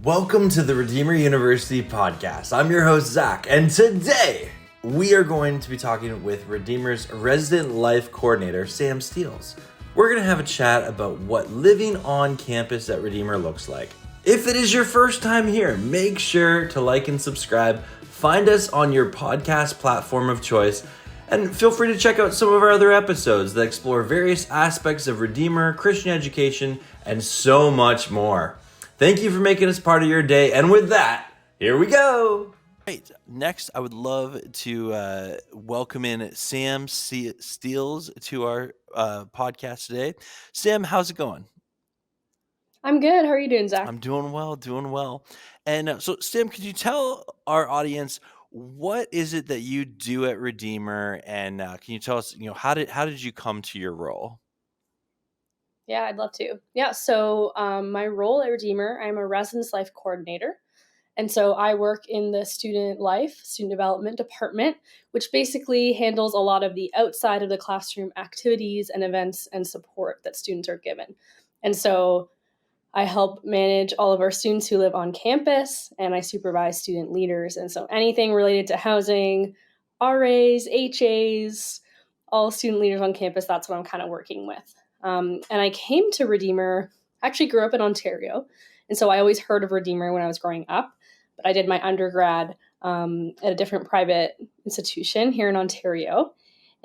Welcome to the Redeemer University podcast. I'm your host, Zach, and today we are going to be talking with Redeemer's resident life coordinator, Sam Steels. We're going to have a chat about what living on campus at Redeemer looks like. If it is your first time here, make sure to like and subscribe. Find us on your podcast platform of choice, and feel free to check out some of our other episodes that explore various aspects of Redeemer, Christian education, and so much more. Thank you for making us part of your day. And with that, here we go. Right. Next, I would love to welcome in Sam Steels to our podcast today. Sam, how's it going? I'm good. How are you doing, Zach? I'm doing well. And so, Sam, could you tell our audience what is it that you do at Redeemer? And can you tell us, how did you come to your role? Yeah, I'd love to. Yeah, so my role at Redeemer, I'm a residence life coordinator. And so I work in the student development department, which basically handles a lot of the outside of the classroom activities and events and support that students are given. And so I help manage all of our students who live on campus, and I supervise student leaders. And so anything related to housing, RAs, HAs, all student leaders on campus, that's what I'm kind of working with. And I came to Redeemer, actually grew up in Ontario. And so I always heard of Redeemer when I was growing up. But I did my undergrad at a different private institution here in Ontario.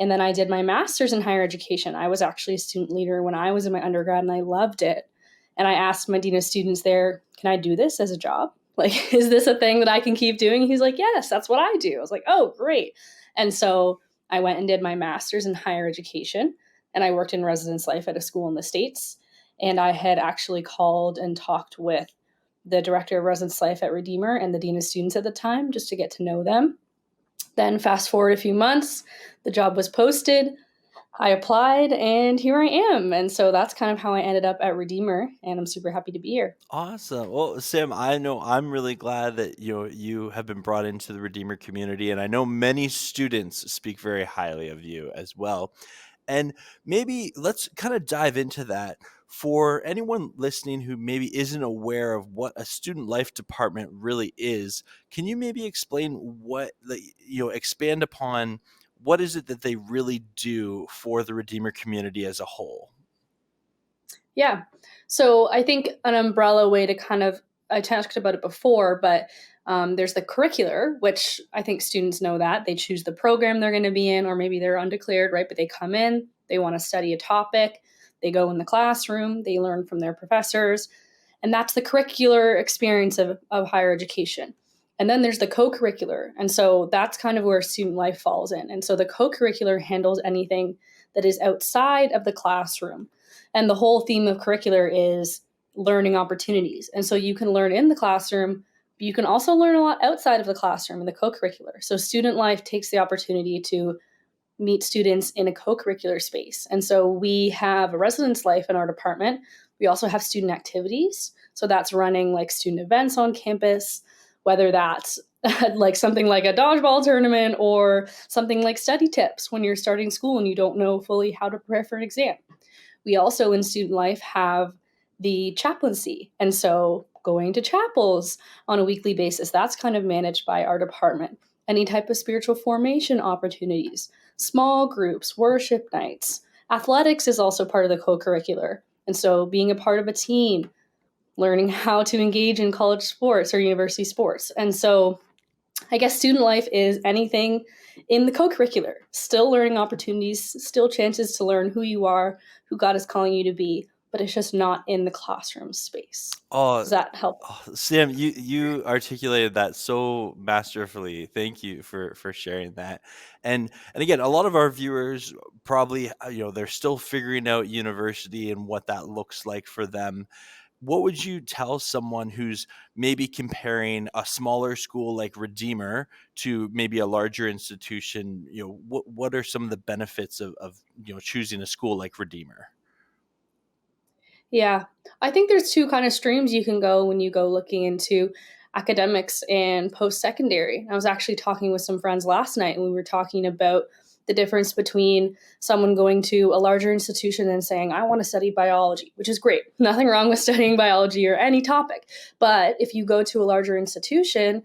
And then I did my master's in higher education. I was actually a student leader when I was in my undergrad, and I loved it. And I asked my dean of students there, can I do this as a job? Like, is this a thing that I can keep doing? He's like, yes, that's what I do. I was like, oh, great. And so I went and did my master's in higher education. And I worked in residence life at a school in the States. And I had actually called and talked with the director of residence life at Redeemer and the dean of students at the time just to get to know them. Then fast forward a few months, the job was posted. I applied, and here I am. And so that's kind of how I ended up at Redeemer, and I'm super happy to be here. Awesome. Well, Sam, I know I'm really glad that you have been brought into the Redeemer community, and I know many students speak very highly of you as well. And maybe let's kind of dive into that. For anyone listening who maybe isn't aware of what a student life department really is, can you maybe explain expand upon what is it that they really do for the Redeemer community as a whole? Yeah. So I think an umbrella way to I talked about it before, but there's the curricular, which I think students know that. They choose the program they're going to be in, or maybe they're undeclared, right? But they come in, they want to study a topic, they go in the classroom, they learn from their professors, and that's the curricular experience of higher education. And then there's the co-curricular, and so that's kind of where student life falls in. And so the co-curricular handles anything that is outside of the classroom. And the whole theme of curricular is learning opportunities. And so you can learn in the classroom, but you can also learn a lot outside of the classroom in the co-curricular. So student life takes the opportunity to meet students in a co-curricular space. And so we have a residence life in our department. We also have student activities. So that's running like student events on campus, whether that's like something like a dodgeball tournament or something like study tips when you're starting school and you don't know fully how to prepare for an exam. We also in student life have the chaplaincy. And so going to chapels on a weekly basis, that's kind of managed by our department. Any type of spiritual formation opportunities, small groups, worship nights. Athletics is also part of the co-curricular. And so being a part of a team, learning how to engage in college sports or university sports. And so I guess student life is anything in the co-curricular, still learning opportunities, still chances to learn who you are, who God is calling you to be, but it's just not in the classroom space. Does that help? Sam, you articulated that so masterfully. Thank you for sharing that. And again, a lot of our viewers probably, they're still figuring out university and what that looks like for them. What would you tell someone who's maybe comparing a smaller school like Redeemer to maybe a larger institution? What are some of the benefits of choosing a school like Redeemer? Yeah, I think there's two kind of streams you can go when you go looking into academics and post-secondary. I was actually talking with some friends last night, and we were talking about the difference between someone going to a larger institution and saying, I want to study biology, which is great. Nothing wrong with studying biology or any topic. But if you go to a larger institution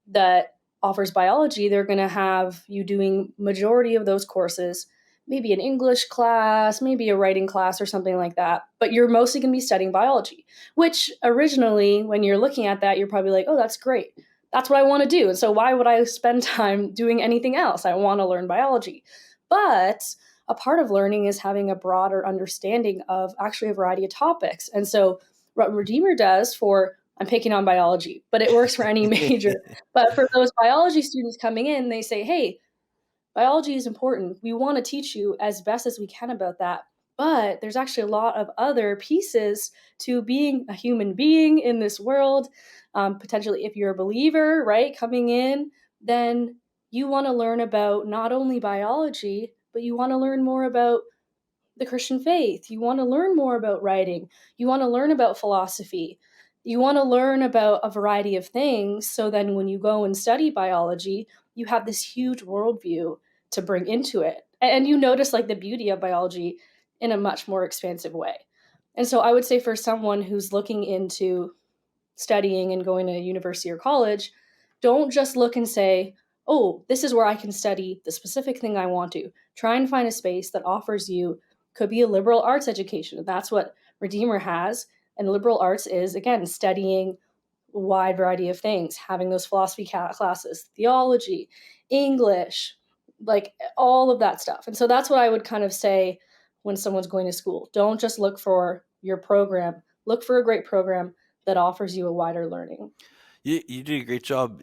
that offers biology, they're going to have you doing majority of those courses, maybe an English class, maybe a writing class or something like that. But you're mostly going to be studying biology, which originally, when you're looking at that, you're probably like, oh, that's great. That's what I want to do. And so why would I spend time doing anything else? I want to learn biology. But a part of learning is having a broader understanding of actually a variety of topics. And so what Redeemer does for, I'm picking on biology, but it works for any major. But for those biology students coming in, they say, hey, biology is important. We want to teach you as best as we can about that. But there's actually a lot of other pieces to being a human being in this world. Potentially, if you're a believer, right, coming in, then you want to learn about not only biology, but you want to learn more about the Christian faith. You want to learn more about writing. You want to learn about philosophy. You want to learn about a variety of things. So then when you go and study biology, you have this huge worldview to bring into it. And you notice like the beauty of biology in a much more expansive way. And so I would say for someone who's looking into studying and going to university or college, don't just look and say, oh, this is where I can study the specific thing I want to. Try and find a space that offers you, could be a liberal arts education. That's what Redeemer has. And liberal arts is, again, studying a wide variety of things, having those philosophy classes, theology, English, like all of that stuff. And so that's what I would kind of say when someone's going to school. Don't just look for your program, look for a great program that offers you a wider learning. You did a great job,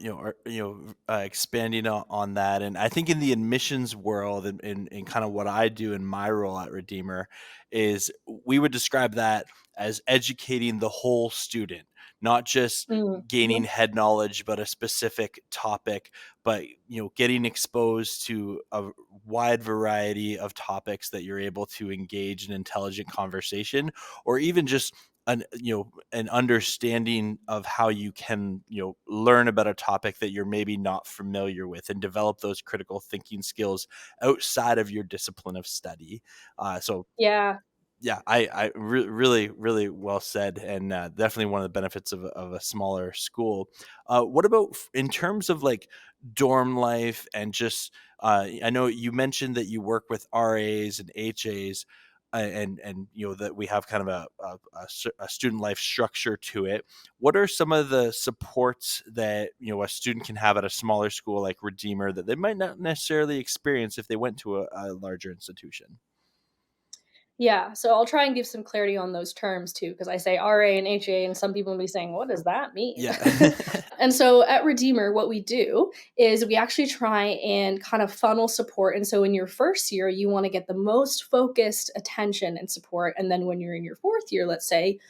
expanding on that. And I think in the admissions world, and kind of what I do in my role at Redeemer, is we would describe that as educating the whole student, not just gaining Mm-hmm. head knowledge, but a specific topic, but getting exposed to a wide variety of topics that you're able to engage in intelligent conversation, or even just an understanding of how you can learn about a topic that you're maybe not familiar with, and develop those critical thinking skills outside of your discipline of study. So Yeah. yeah, really, really well said, and definitely one of the benefits of a smaller school. What about in terms of like dorm life and just? I know you mentioned that you work with RAs and HAs, and that we have kind of a student life structure to it. What are some of the supports that a student can have at a smaller school like Redeemer that they might not necessarily experience if they went to a larger institution? Yeah, so I'll try and give some clarity on those terms too, because I say RA and HA, and some people will be saying, what does that mean? Yeah. And so at Redeemer, what we do is we actually try and kind of funnel support. And so in your first year, you want to get the most focused attention and support. And then when you're in your fourth year, let's say,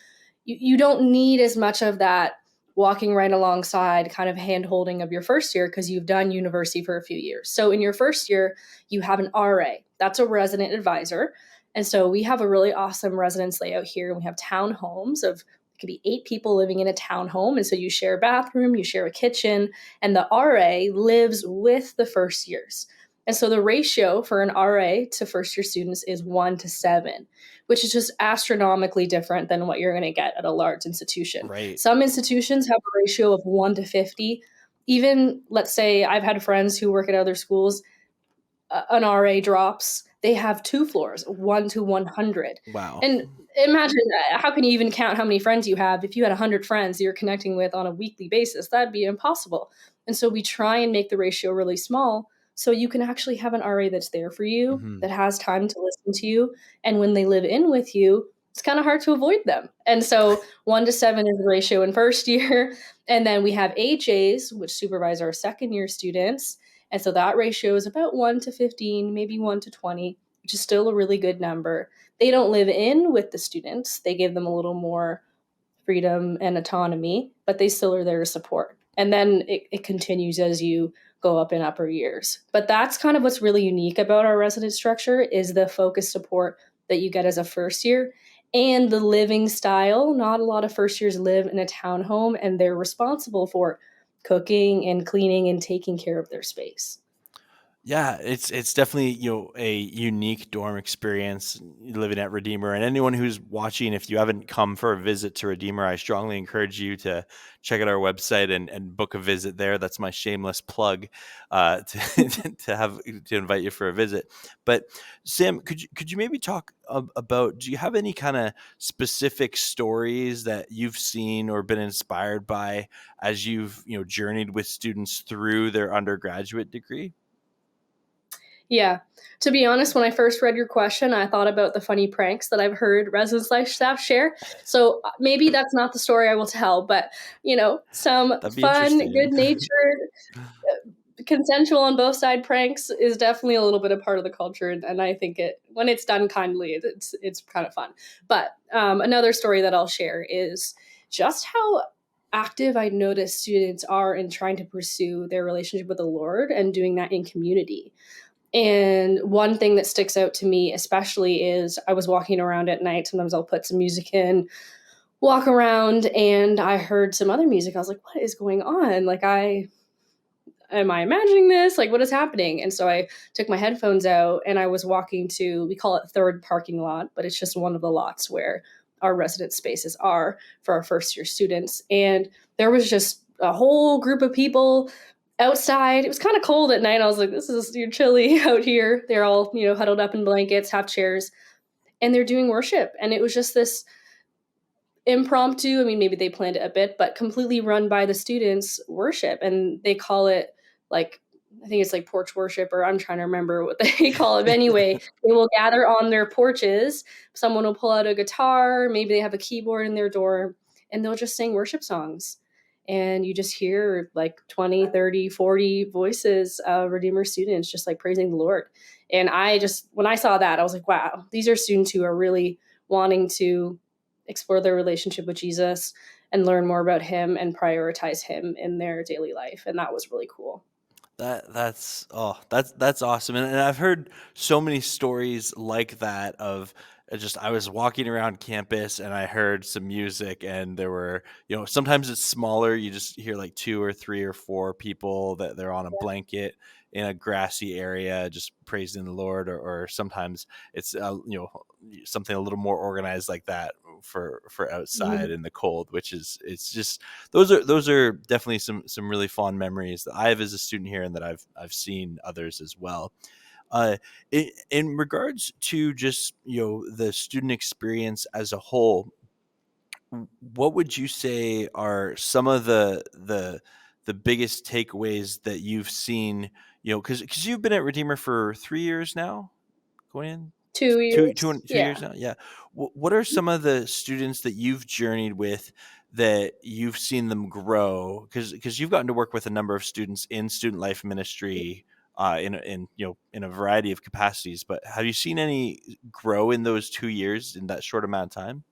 you don't need as much of that walking right alongside kind of hand holding of your first year because you've done university for a few years. So in your first year, you have an RA. That's a resident advisor. And so we have a really awesome residence layout here. And we have townhomes of, it could be 8 people living in a townhome. And so you share a bathroom, you share a kitchen, and the RA lives with the first years. And so the ratio for an RA to first year students is 1 to 7, which is just astronomically different than what you're going to get at a large institution. Right. Some institutions have a ratio of 1 to 50. Even, let's say, I've had friends who work at other schools, an RA drops, they have 2 floors, 1 to 100. Wow. And imagine, how can you even count how many friends you have? If you had 100 friends you're connecting with on a weekly basis, that'd be impossible. And so we try and make the ratio really small so you can actually have an RA that's there for you, Hmm. that has time to listen to you. And when they live in with you, it's kind of hard to avoid them. And so 1 to 7 is the ratio in first year. And then we have HAs, which supervise our second year students. And so that ratio is about 1 to 15, maybe 1 to 20, which is still a really good number. They don't live in with the students, they give them a little more freedom and autonomy, but they still are there to support. And then it continues as you go up in upper years. But that's kind of what's really unique about our resident structure is the focused support that you get as a first year and the living style. Not a lot of first years live in a townhome and they're responsible for cooking and cleaning and taking care of their space. Yeah, it's definitely, a unique dorm experience living at Redeemer. And anyone who's watching, if you haven't come for a visit to Redeemer, I strongly encourage you to check out our website and book a visit there. That's my shameless plug, to to invite you for a visit. But Sam, could you maybe talk about, do you have any kind of specific stories that you've seen or been inspired by as you've, journeyed with students through their undergraduate degree? Yeah. To be honest, when I first read your question, I thought about the funny pranks that I've heard residence life staff share. So maybe that's not the story I will tell, but some That'd be fun, interesting. good natured, consensual on both side pranks is definitely a little bit a part of the culture, and I think it when it's done kindly, it's kind of fun. But another story that I'll share is just how active I notice students are in trying to pursue their relationship with the Lord and doing that in community. And one thing that sticks out to me, especially, is I was walking around at night. Sometimes I'll put some music in, walk around, and I heard some other music. I was like, what is going on? Like, am I imagining this? Like, what is happening? And so I took my headphones out and I was walking to, we call it third parking lot, but it's just one of the lots where our residence spaces are for our first year students. And there was just a whole group of people outside. It was kind of cold at night. I was like, this is you're chilly out here. They're all, huddled up in blankets, have chairs, and they're doing worship. And it was just this impromptu, I mean, maybe they planned it a bit, but completely run by the students worship. And they call it like, I think it's like porch worship, or I'm trying to remember what they call it. But anyway, they will gather on their porches. Someone will pull out a guitar. Maybe they have a keyboard in their dorm, and they'll just sing worship songs. And you just hear like 20, 30, 40 voices of Redeemer students just like praising the Lord. And when I saw that, I was like, wow, these are students who are really wanting to explore their relationship with Jesus and learn more about him and prioritize him in their daily life. And that was really cool. That's awesome. And I've heard so many stories like that of, just, I was walking around campus and I heard some music, and there were, sometimes it's smaller, you just hear like two or three or four people that they're on a blanket in a grassy area just praising the Lord, or sometimes it's, something a little more organized like that for outside Mhm. in the cold, which is, it's just, those are definitely some really fond memories that I have as a student here, and that I've seen others as well. Uh, in regards to just, the student experience as a whole, what would you say are some of the biggest takeaways that you've seen? Because you've been at Redeemer for 3 years now, going in 2 years. 2 years Yeah. now. Yeah. What are some of the students that you've journeyed with that you've seen them grow? Because you've gotten to work with a number of students in student life ministry, in a variety of capacities. But have you seen any grow in those 2 years in that short amount of time?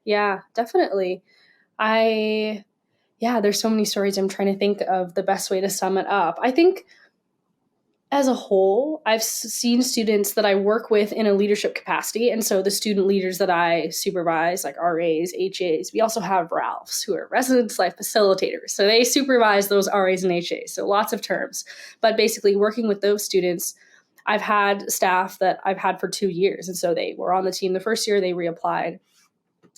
Yeah, definitely. I, yeah, there's so many stories. I'm trying to think of the best way to sum it up. I think as a whole, I've seen students that I work with in a leadership capacity. And so the student leaders that I supervise, like RAs, HAs, we also have Ralphs, who are residence life facilitators. So they supervise those RAs and HAs. So lots of terms. But basically, working with those students, I've had staff that I've had for 2 years. And so they were on the team the first year, they reapplied,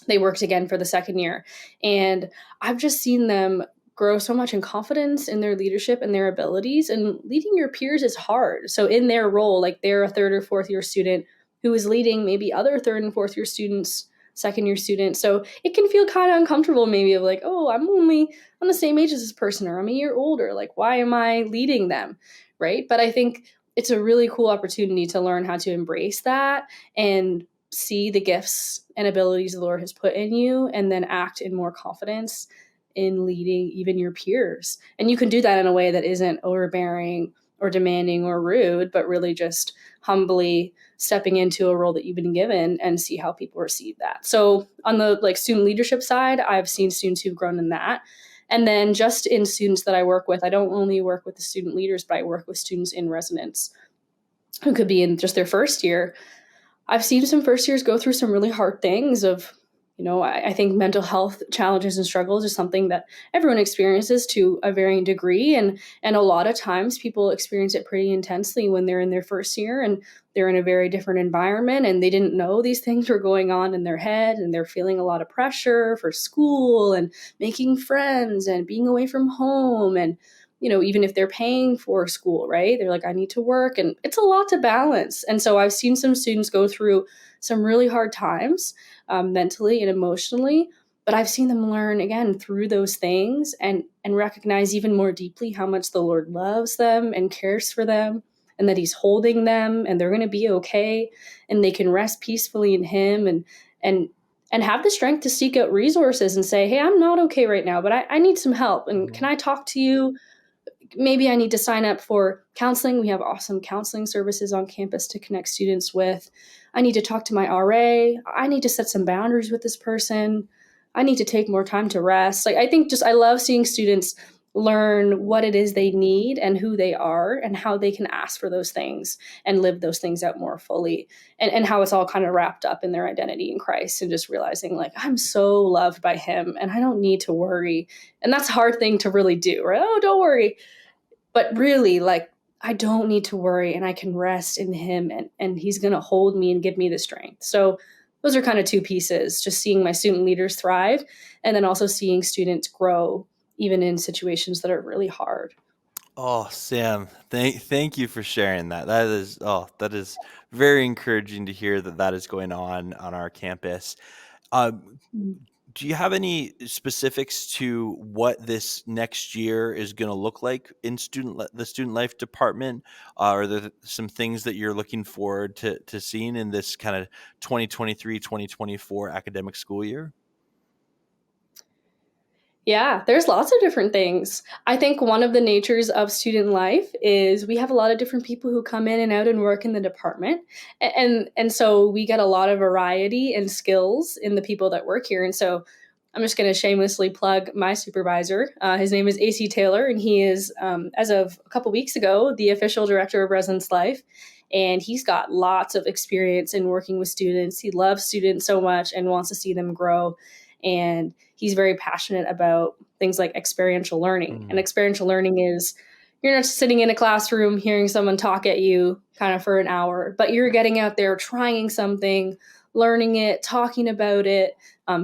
they worked again for the second year. And I've just seen them grow so much in confidence in their leadership and their abilities. And leading your peers is hard. So in their role, like they're a third or fourth year student who is leading maybe other third and fourth year students, second year students. So it can feel kind of uncomfortable, maybe, of like, oh, I'm only on the same age as this person, or I'm a year older. Like, why am I leading them? Right. But I think it's a really cool opportunity to learn how to embrace that and see the gifts and abilities the Lord has put in you, and then act in more confidence in leading even your peers. And you can do that in a way that isn't overbearing or demanding or rude, but really just humbly stepping into a role that you've been given and see how people receive that. So on the like student leadership side, I've seen students who've grown in that. And then just in students that I work with, I don't only work with the student leaders, but I work with students in residence who could be in just their first year. I've seen some first years go through some really hard things of, I think mental health challenges and struggles is something that everyone experiences to a varying degree. And a lot of times people experience it pretty intensely when they're in their first year and they're in a very different environment and they didn't know these things were going on in their head, and they're feeling a lot of pressure for school and making friends and being away from home. And, even if they're paying for school, right? They're like, I need to work, and it's a lot to balance. And so I've seen some students go through some really hard times, mentally and emotionally. But I've seen them learn again through those things and recognize even more deeply how much the Lord loves them and cares for them, and that He's holding them and they're going to be okay, and they can rest peacefully in Him, and and have the strength to seek out resources and say, hey, I'm not okay right now, but I need some help. And can I talk to you? Maybe I need to sign up for counseling. We have awesome counseling services on campus to connect students with. I need to talk to my RA. I need to set some boundaries with this person. I need to take more time to rest. Like, I think I love seeing students learn what it is they need and who they are and how they can ask for those things and live those things out more fully, and how it's all kind of wrapped up in their identity in Christ, and just realizing like, I'm so loved by Him and I don't need to worry. And that's a hard thing to really do, right? Oh, don't worry. But really, like, I don't need to worry and I can rest in Him, and He's going to hold me and give me the strength. So those are kind of two pieces, just seeing my student leaders thrive and then also seeing students grow even in situations that are really hard. Oh, Sam, thank you for sharing that. That is very encouraging to hear that is going on our campus. Um, do you have any specifics to what this next year is going to look like in the student life department? Are there some things that you're looking forward to seeing in this kind of 2023-2024 academic school year? Yeah, there's lots of different things. I think one of the natures of student life is we have a lot of different people who come in and out and work in the department. And so we get a lot of variety and skills in the people that work here. And so I'm just going to shamelessly plug my supervisor. His name is AC Taylor, and he is, as of a couple weeks ago, the official director of Residence Life. And he's got lots of experience in working with students. He loves students so much and wants to see them grow. And he's very passionate about things like experiential learning. And experiential learning is, you're not just sitting in a classroom hearing someone talk at you kind of for an hour, but you're getting out there, trying something, learning it, talking about it,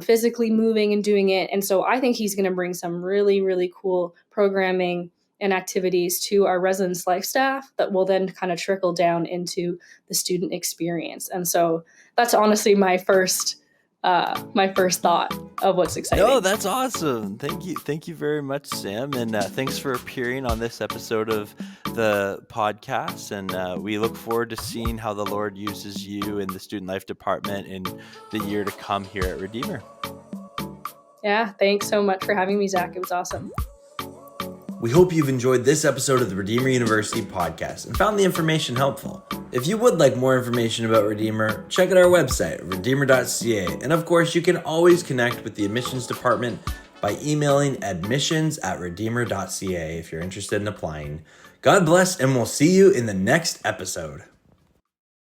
physically moving and doing it. And so I think he's going to bring some really, really cool programming and activities to our residence life staff that will then kind of trickle down into the student experience. And so that's honestly my first thought of what's exciting. No, that's awesome. Thank you very much, Sam, and thanks for appearing on this episode of the podcast. And we look forward to seeing how the Lord uses you in the student life department in the year to come here at Redeemer. Yeah, thanks so much for having me, Zach. It was awesome. We hope you've enjoyed this episode of the Redeemer University podcast and found the information helpful. If you would like more information about Redeemer, check out our website, redeemer.ca. And of course, you can always connect with the admissions department by emailing admissions@redeemer.ca if you're interested in applying. God bless, and we'll see you in the next episode.